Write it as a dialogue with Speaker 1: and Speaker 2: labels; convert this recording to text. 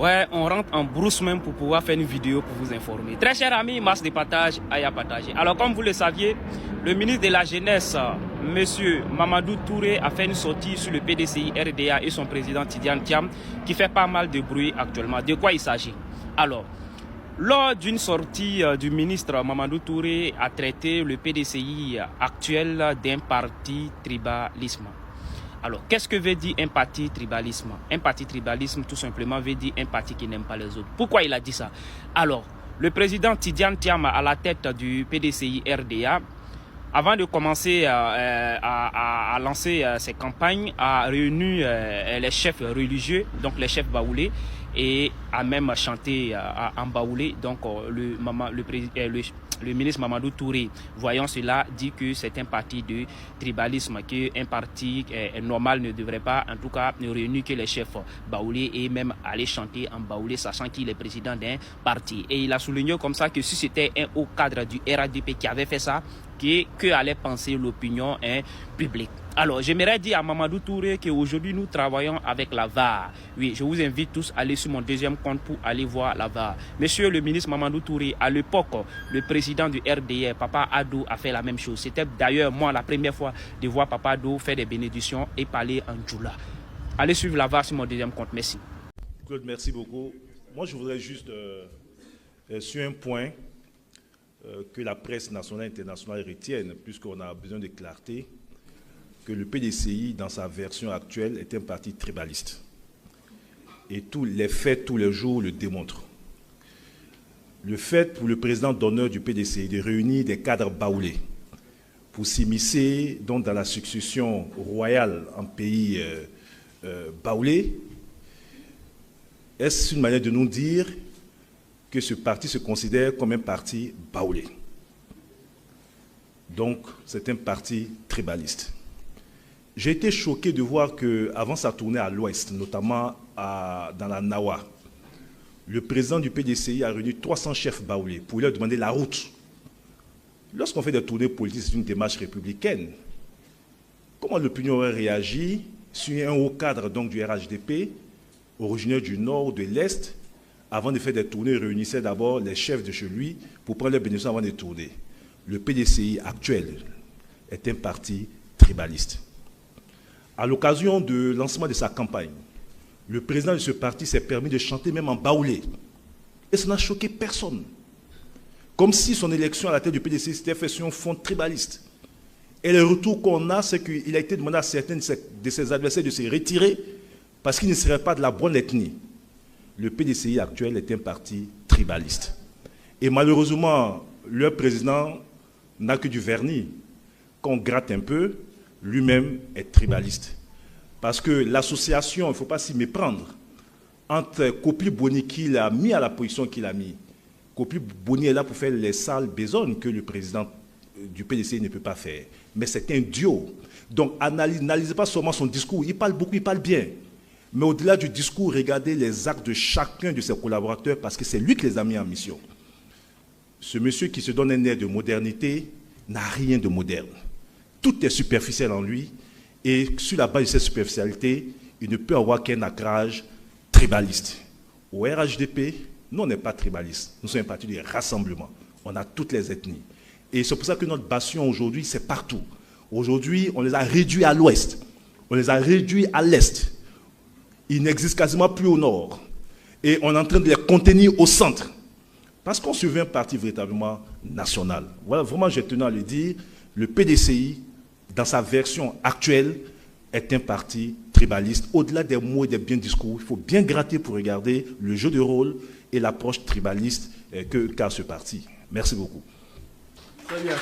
Speaker 1: Ouais, on rentre en brousse même pour pouvoir faire une vidéo pour vous informer. Très chers amis, masse de partage, aïe à partager. Alors comme vous le saviez, le ministre de la Jeunesse, Monsieur Mamadou Touré, a fait une sortie sur le PDCI RDA et son président Tidiane Thiam qui fait pas mal de bruit actuellement. De quoi il s'agit? Alors, lors d'une sortie du ministre Mamadou Touré a traité le PDCI actuel d'un parti tribalisme. Alors, qu'est-ce que veut dire un parti tribalisme? Un parti tribalisme, tout simplement, veut dire un parti qui n'aime pas les autres. Pourquoi il a dit ça? Alors, le président Tidiane Thiam, à la tête du PDCI RDA, avant de commencer à lancer ses campagnes, a réuni les chefs religieux, donc les chefs baoulés, et a même chanté en baoulé. Donc, le ministre Mamadou Touré, voyant cela, dit que c'est un parti de tribalisme, qu'un parti normal ne devrait pas, en tout cas, ne réunir que les chefs baoulés et même aller chanter en baoulé, sachant qu'il est président d'un parti. Et il a souligné comme ça que si c'était un haut cadre du RADP qui avait fait ça, que allait penser l'opinion publique. Alors, j'aimerais dire à Mamadou Touré qu'aujourd'hui, nous travaillons avec la VAR. Oui, je vous invite tous à aller sur mon deuxième compte pour aller voir la VAR. Monsieur le ministre Mamadou Touré, à l'époque, le président du RDR, Papa Ado, a fait la même chose. C'était d'ailleurs, moi, la première fois de voir Papa Ado faire des bénédictions et parler en djoula. Allez suivre la VAR sur mon deuxième compte. Merci.
Speaker 2: Claude, merci beaucoup. Moi, je voudrais juste, sur un point, que la presse nationale et internationale retienne, puisqu'on a besoin de clarté, que le PDCI, dans sa version actuelle, est un parti tribaliste. Et tous les faits, tous les jours, le démontrent. Le fait pour le président d'honneur du PDCI de réunir des cadres baoulés pour s'immiscer dans la succession royale en pays baoulé, est-ce une manière de nous dire que ce parti se considère comme un parti baoulé? Donc, c'est un parti tribaliste. J'ai été choqué de voir qu'avant sa tournée à l'ouest, notamment dans la Nawa, le président du PDCI a réuni 300 chefs baoulés pour leur demander la route. Lorsqu'on fait des tournées politiques, c'est une démarche républicaine. Comment l'opinion aurait réagi sur un haut cadre donc, du RHDP, originaire du nord, de l'est, avant de faire des tournées, réunissait d'abord les chefs de chez lui pour prendre leurs bénédictions avant de tourner. Le PDCI actuel est un parti tribaliste. À l'occasion du lancement de sa campagne, le président de ce parti s'est permis de chanter même en baoulé. Et ça n'a choqué personne. Comme si son élection à la tête du PDCI s'était fait sur un fond tribaliste. Et le retour qu'on a, c'est qu'il a été demandé à certains de ses adversaires de se retirer parce qu'ils ne seraient pas de la bonne ethnie. Le PDCI actuel est un parti tribaliste. Et malheureusement, leur président n'a que du vernis. Quand on gratte un peu, lui-même est tribaliste. Parce que l'association, il ne faut pas s'y méprendre, entre Kopi Boni qu'il a mis à la position qu'il a mis. Kopi Boni est là pour faire les sales besognes que le président du PDCI ne peut pas faire. Mais c'est un duo. Donc, n'analysez pas seulement son discours. Il parle beaucoup, il parle bien. Mais au-delà du discours, regardez les actes de chacun de ses collaborateurs parce que c'est lui qui les a mis en mission. Ce monsieur qui se donne un air de modernité n'a rien de moderne. Tout est superficiel en lui et sur la base de cette superficialité, il ne peut avoir qu'un ancrage tribaliste. Au RHDP, nous, on n'est pas tribaliste. Nous sommes un parti de rassemblement. On a toutes les ethnies. Et c'est pour ça que notre bastion aujourd'hui, c'est partout. Aujourd'hui, on les a réduits à l'ouest. On les a réduits à l'est. Ils n'existent quasiment plus au nord. Et on est en train de les contenir au centre. Parce qu'on se veut un parti véritablement national. Voilà, vraiment, je tenais à le dire, le PDCI, dans sa version actuelle, est un parti tribaliste. Au-delà des mots et des biens discours, il faut bien gratter pour regarder le jeu de rôle et l'approche tribaliste qu'a ce parti. Merci beaucoup.
Speaker 3: Très bien.